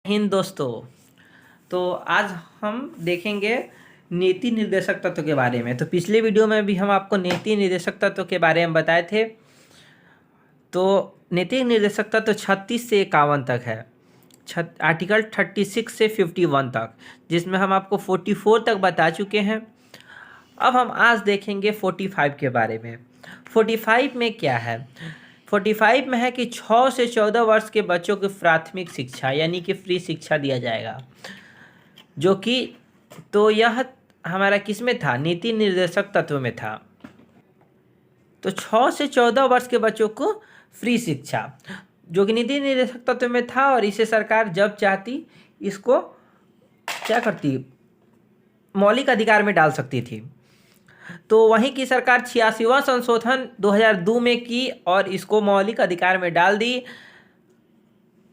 हिंद दोस्तों। तो आज हम देखेंगे नीति निर्देशक तत्व के बारे में। तो पिछले वीडियो में भी हम आपको नीति निर्देशक तत्व के बारे में बताए थे। तो नीति निर्देशक तत्व 36 से 51 तक है, आर्टिकल 36 से 51 तक, जिसमें हम आपको 44 तक बता चुके हैं। अब हम आज देखेंगे 45 के बारे में। 45 में क्या है? 45 में है कि 6 से 14 वर्ष के बच्चों की प्राथमिक शिक्षा यानी कि फ्री शिक्षा दिया जाएगा, जो कि तो यह हमारा किस में था? नीति निर्देशक तत्व में था। तो 6 से 14 वर्ष के बच्चों को फ्री शिक्षा, जो कि नीति निर्देशक तत्व में था, और इसे सरकार जब चाहती इसको क्या करती? मौलिक अधिकार में डाल सकती थी। तो वहीं की सरकार 86वां संशोधन 2002 में की और इसको मौलिक अधिकार में डाल दी।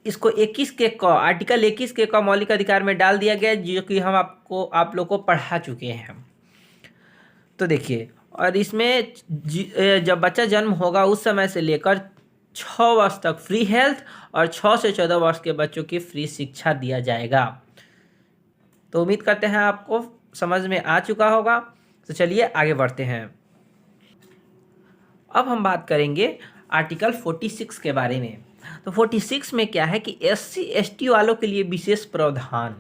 इसको 21 के क आर्टिकल 21 के क मौलिक अधिकार में डाल दिया गया, जो कि हम आप लोग को पढ़ा चुके हैं। तो देखिए, और इसमें जब बच्चा जन्म होगा उस समय से लेकर 6 वर्ष तक फ्री हेल्थ और 6 से 14 वर्ष के बच्चों की फ्री शिक्षा दिया जाएगा। तो उम्मीद करते हैं आपको समझ में आ चुका होगा। तो चलिए आगे बढ़ते हैं। अब हम बात करेंगे आर्टिकल 46 के बारे में। तो 46 में क्या है कि SC ST वालों के लिए विशेष प्रावधान।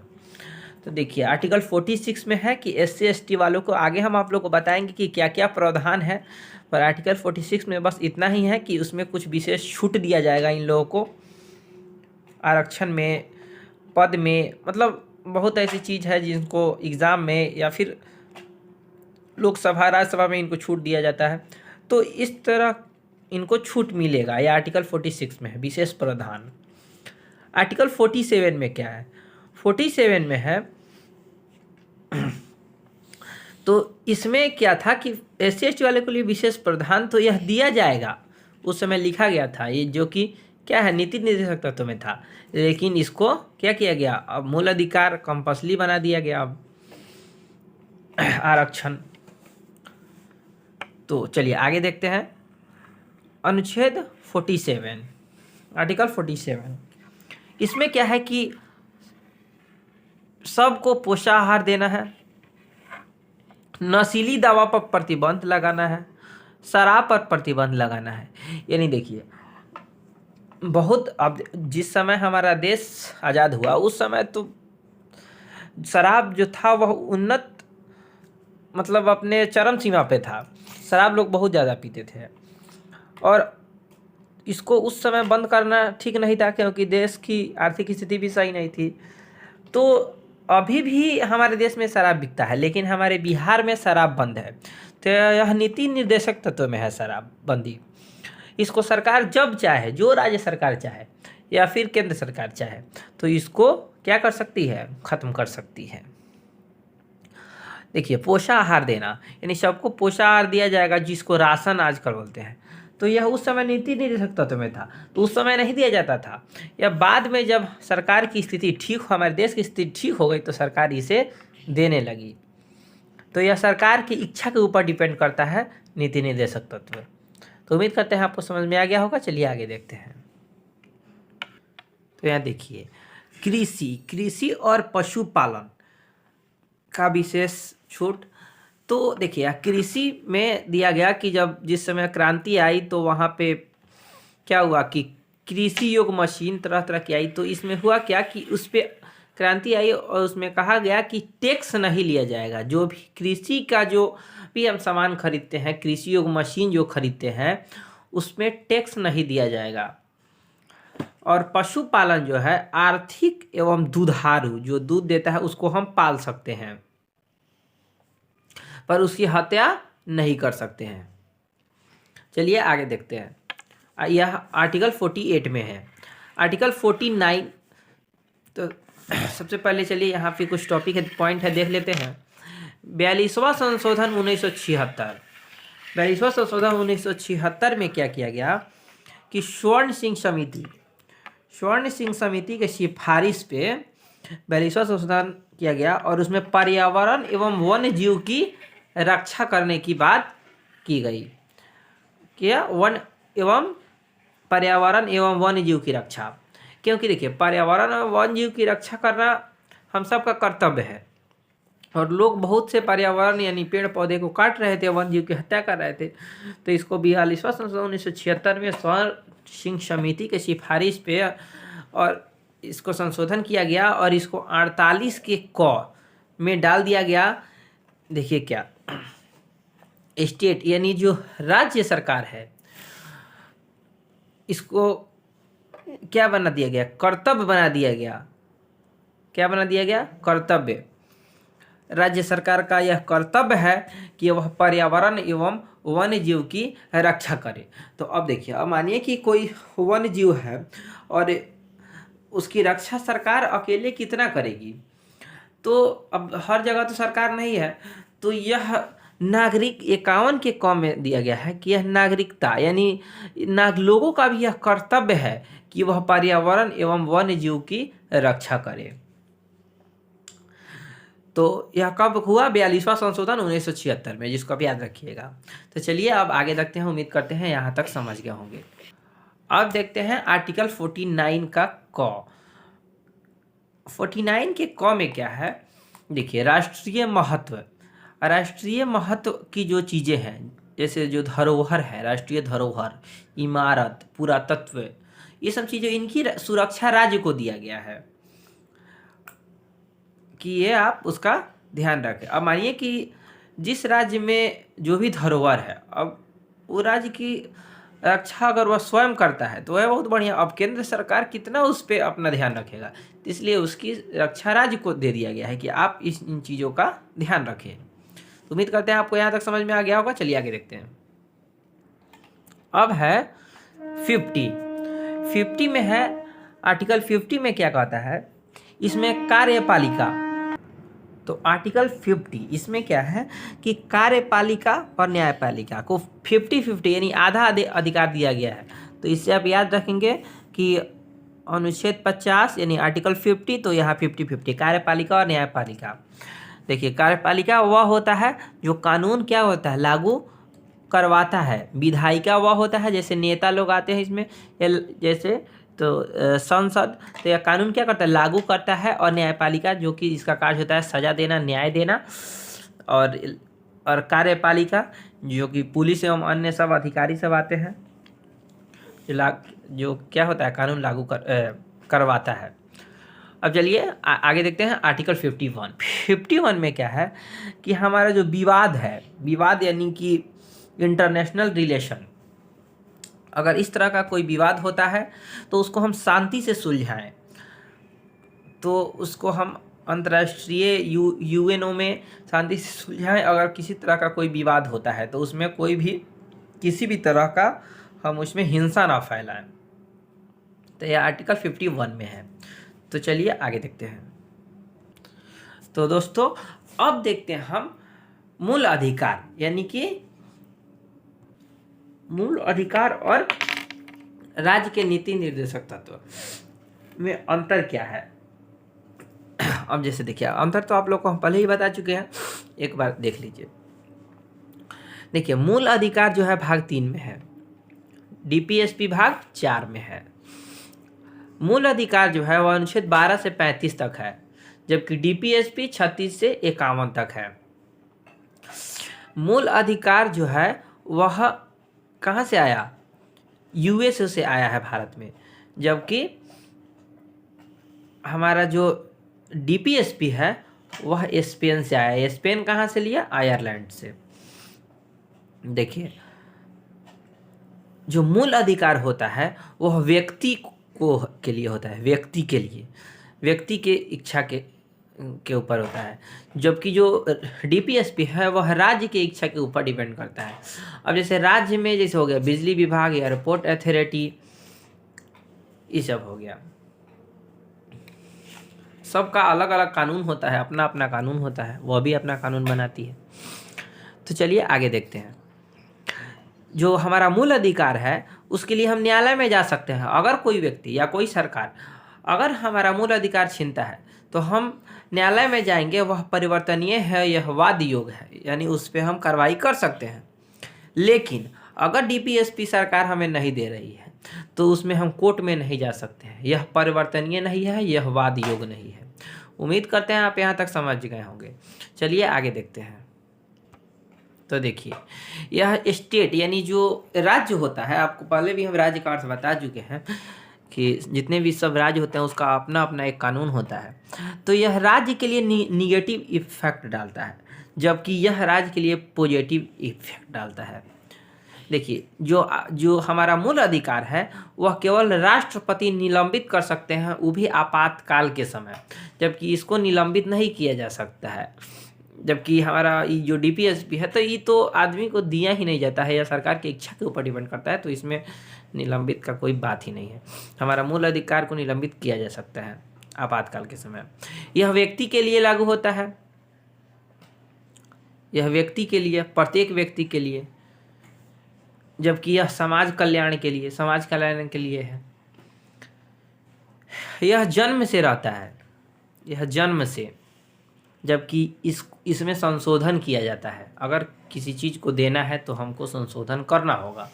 तो देखिए, आर्टिकल 46 में है कि SC ST वालों को, आगे हम आप लोग को बताएंगे कि क्या क्या प्रावधान है, पर आर्टिकल 46 में बस इतना ही है कि उसमें कुछ विशेष छूट दिया जाएगा इन लोगों को आरक्षण में, पद में। मतलब बहुत ऐसी चीज़ है जिनको एग्ज़ाम में या फिर लोकसभा राज्यसभा में इनको छूट दिया जाता है। तो इस तरह इनको छूट मिलेगा, यह आर्टिकल 46 में है, विशेष प्रावधान। आर्टिकल 47 में क्या है? 47 में है तो इसमें क्या था कि SC ST वाले के लिए विशेष प्रावधान तो यह दिया जाएगा, उस समय लिखा गया था ये, जो कि क्या है, नीति निर्देशक तत्व में था। लेकिन इसको क्या किया गया? अब मूल अधिकार कंपल्सरी बना दिया गया अब आरक्षण। तो चलिए आगे देखते हैं। अनुच्छेद 47, आर्टिकल 47, इसमें क्या है कि सबको पोषाहार देना है, नशीली दवा पर प्रतिबंध लगाना है, शराब पर प्रतिबंध लगाना है। यानी देखिए, बहुत अब जिस समय हमारा देश आज़ाद हुआ उस समय तो शराब जो था वह उन्नत, मतलब अपने चरम सीमा पे था। शराब लोग बहुत ज़्यादा पीते थे और इसको उस समय बंद करना ठीक नहीं था, क्योंकि देश की आर्थिक स्थिति भी सही नहीं थी। तो अभी भी हमारे देश में शराब बिकता है, लेकिन हमारे बिहार में शराब बंद है। तो यह नीति निर्देशक तत्व में है शराब बंदी। इसको सरकार जब चाहे, जो राज्य सरकार चाहे या फिर केंद्र सरकार चाहे, तो इसको क्या कर सकती है? ख़त्म कर सकती है। देखिए, पोषाहार देना, यानी सबको पोषाहार दिया जाएगा, जिसको राशन आजकल बोलते हैं। तो यह उस समय नीति निर्देशक तत्व में था, तो उस समय नहीं दिया जाता था। या बाद में जब सरकार की स्थिति ठीक, हमारे देश की स्थिति ठीक हो गई, तो सरकार इसे देने लगी। तो यह सरकार की इच्छा के ऊपर डिपेंड करता है नीति निर्देशक तत्व। तो उम्मीद करते हैं आपको समझ में आ गया होगा। चलिए आगे देखते हैं। तो यहाँ देखिए, कृषि और पशुपालन का विशेष छूट। तो देखिए, कृषि में दिया गया कि जब जिस समय क्रांति आई तो वहाँ पे क्या हुआ कि कृषि योग्य मशीन तरह तरह की आई। तो इसमें हुआ क्या कि उस पर क्रांति आई और उसमें कहा गया कि टैक्स नहीं लिया जाएगा। जो भी कृषि का जो भी हम सामान खरीदते हैं, कृषि योग्य मशीन जो खरीदते हैं, उसमें टैक्स नहीं दिया जाएगा। और पशुपालन जो है, आर्थिक एवं दुधारू, जो दूध देता है उसको हम पाल सकते हैं, पर उसकी हत्या नहीं कर सकते हैं। चलिए आगे देखते हैं। यह आर्टिकल 48 में है। आर्टिकल 49, तो सबसे पहले चलिए यहाँ पे कुछ टॉपिक है, पॉइंट है, देख लेते हैं। 42वां संशोधन 1976। 42वां संशोधन 1976 में क्या किया गया कि स्वर्ण सिंह समिति के सिफारिश पे 42वां संशोधन किया गया और उसमें पर्यावरण एवं वन्य जीव की रक्षा करने की बात की गई। क्या? वन एवं पर्यावरण एवं वन्य जीव की रक्षा। क्योंकि देखिए पर्यावरण और वन जीव की रक्षा करना हम सबका कर्तव्य है, और लोग बहुत से पर्यावरण यानी पेड़ पौधे को काट रहे थे, वन जीव की हत्या कर रहे थे। तो इसको 42वां संशोधन 1976 में स्वर्ण सिंह समिति के सिफारिश पे और इसको संशोधन किया गया और इसको 48 के क में डाल दिया गया। देखिए क्या स्टेट यानी जो राज्य सरकार है, इसको क्या बना दिया गया, कर्तव्य बना दिया गया। क्या बना दिया गया, कर्तव्य। राज्य सरकार का यह कर्तव्य है कि वह पर्यावरण एवं वन्य जीव की रक्षा करे। तो अब देखिए, अब मानिए कि कोई वन्य जीव है और उसकी रक्षा सरकार अकेले कितना करेगी, तो अब हर जगह तो सरकार नहीं है, तो यह नागरिक 51 के क में दिया गया है कि यह नागरिकता यानी लोगों का भी यह कर्तव्य है कि वह पर्यावरण एवं वन्य जीव की रक्षा करे। तो यह कब हुआ, 42वां संशोधन 1976 में, जिसको आप याद रखिएगा। तो चलिए अब आगे देखते हैं, उम्मीद करते हैं यहाँ तक समझ गए होंगे। अब देखते हैं आर्टिकल 49 का क। 49 के क में क्या है, देखिए राष्ट्रीय महत्व। राष्ट्रीय महत्व की जो चीज़ें हैं, जैसे जो धरोहर है, राष्ट्रीय धरोहर, इमारत, पुरातत्व, ये सब चीज़ें, इनकी सुरक्षा राज्य को दिया गया है कि ये आप उसका ध्यान रखें। अब मानिए कि जिस राज्य में जो भी धरोहर है, अब वो राज्य की रक्षा अगर वह स्वयं करता है तो वह बहुत बढ़िया। अब केंद्र सरकार कितना उस पर अपना ध्यान रखेगा, इसलिए उसकी रक्षा राज्य को दे दिया गया है कि आप इन चीज़ों का ध्यान रखें। तो उम्मीद करते हैं आपको यहाँ तक समझ में आ गया होगा। चलिए आगे देखते हैं। अब है 50 में है, आर्टिकल 50 में क्या कहता है, इसमें कार्यपालिका। तो आर्टिकल 50 इसमें क्या है कि कार्यपालिका और न्यायपालिका को 50-50 यानी आधा अधिकार दिया गया है। तो इससे आप याद रखेंगे कि अनुच्छेद 50 यानी आर्टिकल 50, तो यहाँ 50-50 कार्यपालिका और न्यायपालिका। देखिए कार्यपालिका वह होता है जो कानून क्या होता है, लागू करवाता है। विधायिका वह होता है, जैसे नेता लोग आते हैं इसमें, जैसे तो संसद, तो यह कानून क्या करता है, लागू करता है। और न्यायपालिका जो कि इसका कार्य होता है सजा देना, न्याय देना। और कार्यपालिका जो कि पुलिस एवं अन्य सब अधिकारी सब आते हैं, जो क्या होता है, कानून लागू करवाता है। अब चलिए आगे देखते हैं आर्टिकल 51 में क्या है कि हमारा जो विवाद है, विवाद यानी कि इंटरनेशनल रिलेशन, अगर इस तरह का कोई विवाद होता है तो उसको हम शांति से सुलझाएं, तो उसको हम अंतर्राष्ट्रीय यूएनओ में शांति से सुलझाएं। अगर किसी तरह का कोई विवाद होता है तो उसमें कोई भी किसी भी तरह का हम उसमें हिंसा ना फैलाएं। तो यह आर्टिकल 51 में है। तो चलिए आगे देखते हैं। तो दोस्तों अब देखते हैं हम मूल अधिकार, यानी कि मूल अधिकार और राज्य के नीति निर्देशक तत्व में अंतर क्या है। अब जैसे देखिए अंतर तो आप लोग को हम पहले ही बता चुके हैं, एक बार देख लीजिए। देखिए मूल अधिकार जो है भाग 3 में है, डीपीएसपी भाग 4 में है। मूल अधिकार जो है वह अनुच्छेद 12 से 35 तक है, जबकि डीपीएसपी 36 से 51 तक है। मूल अधिकार जो है वह कहाँ से आया, यूएसए से आया है भारत में, जबकि हमारा जो डीपीएसपी है वह स्पेन से आया है। स्पेन कहाँ से लिया, आयरलैंड से। देखिए जो मूल अधिकार होता है वह व्यक्ति को के लिए होता है, व्यक्ति के लिए, व्यक्ति के इच्छा के ऊपर होता है, जबकि जो डीपीएसपी है वह राज्य की इच्छा के ऊपर डिपेंड करता है। अब जैसे राज्य में जैसे हो गया बिजली विभाग, एयरपोर्ट अथॉरिटी, ये सब हो गया, सबका अलग अलग कानून होता है, अपना अपना कानून होता है, वह भी अपना कानून बनाती है। तो चलिए आगे देखते हैं। जो हमारा मूल अधिकार है उसके लिए हम न्यायालय में जा सकते हैं। अगर कोई व्यक्ति या कोई सरकार अगर हमारा मूल अधिकार छीनता है तो हम न्यायालय में जाएंगे, वह परिवर्तनीय है, यह वाद योग्य है, यानी उस पर हम कार्रवाई कर सकते हैं। लेकिन अगर डीपीएसपी सरकार हमें नहीं दे रही है तो उसमें हम कोर्ट में नहीं जा सकते हैं। यह परिवर्तनीय नहीं है, यह वाद योग्य नहीं है। उम्मीद करते हैं आप यहाँ तक समझ गए होंगे। चलिए आगे देखते हैं। तो देखिए, यह स्टेट यानी जो राज्य होता है, आपको पहले भी हम राज्य का अर्थ बता चुके हैं कि जितने भी सब राज्य होते हैं उसका अपना अपना एक कानून होता है। तो यह राज्य के लिए निगेटिव इफेक्ट डालता है, जबकि यह राज्य के लिए पॉजिटिव इफेक्ट डालता है। देखिए, जो हमारा मूल अधिकार है वह केवल राष्ट्रपति निलंबित कर सकते हैं, वो भी आपातकाल के समय, जबकि इसको निलंबित नहीं किया जा सकता है। जबकि हमारा ये जो डीपीएसपी है तो ये तो आदमी को दिया ही नहीं जाता है, या सरकार की इच्छा के ऊपर डिपेंड करता है, तो इसमें निलंबित का कोई बात ही नहीं है। हमारा मूल अधिकार को निलंबित किया जा सकता है आपातकाल के समय। यह व्यक्ति के लिए लागू होता है, यह व्यक्ति के लिए, प्रत्येक व्यक्ति के लिए, जबकि यह समाज कल्याण के लिए है। यह जन्म से रहता है, यह जन्म से, जबकि इसमें संशोधन किया जाता है। अगर किसी चीज़ को देना है तो हमको संशोधन करना होगा।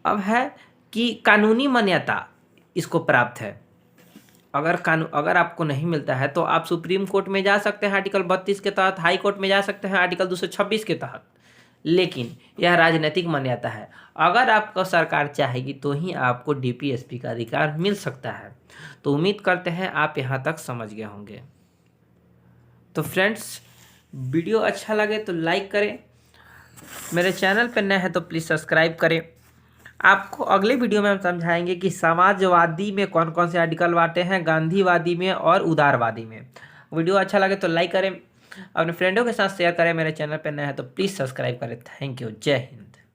अब है कि कानूनी मान्यता इसको प्राप्त है। अगर आपको नहीं मिलता है तो आप सुप्रीम कोर्ट में जा सकते हैं आर्टिकल 32 के तहत, हाई कोर्ट में जा सकते हैं आर्टिकल 226 के तहत, लेकिन यह राजनीतिक मान्यता है। अगर आपको सरकार चाहेगी तो ही आपको डीपीएसपी का अधिकार मिल सकता है। तो उम्मीद करते हैं आप यहाँ तक समझ गए होंगे। तो फ्रेंड्स, वीडियो अच्छा लगे तो लाइक करें, मेरे चैनल पर नए हैं तो प्लीज़ सब्सक्राइब करें। आपको अगले वीडियो में हम समझाएंगे कि समाजवादी में कौन कौन से आर्टिकल बांटे हैं, गांधीवादी में और उदारवादी में। वीडियो अच्छा लगे तो लाइक करें, अपने फ्रेंडों के साथ शेयर करें, मेरे चैनल पर नए हैं तो प्लीज़ सब्सक्राइब करें। Thank you. जय हिंद।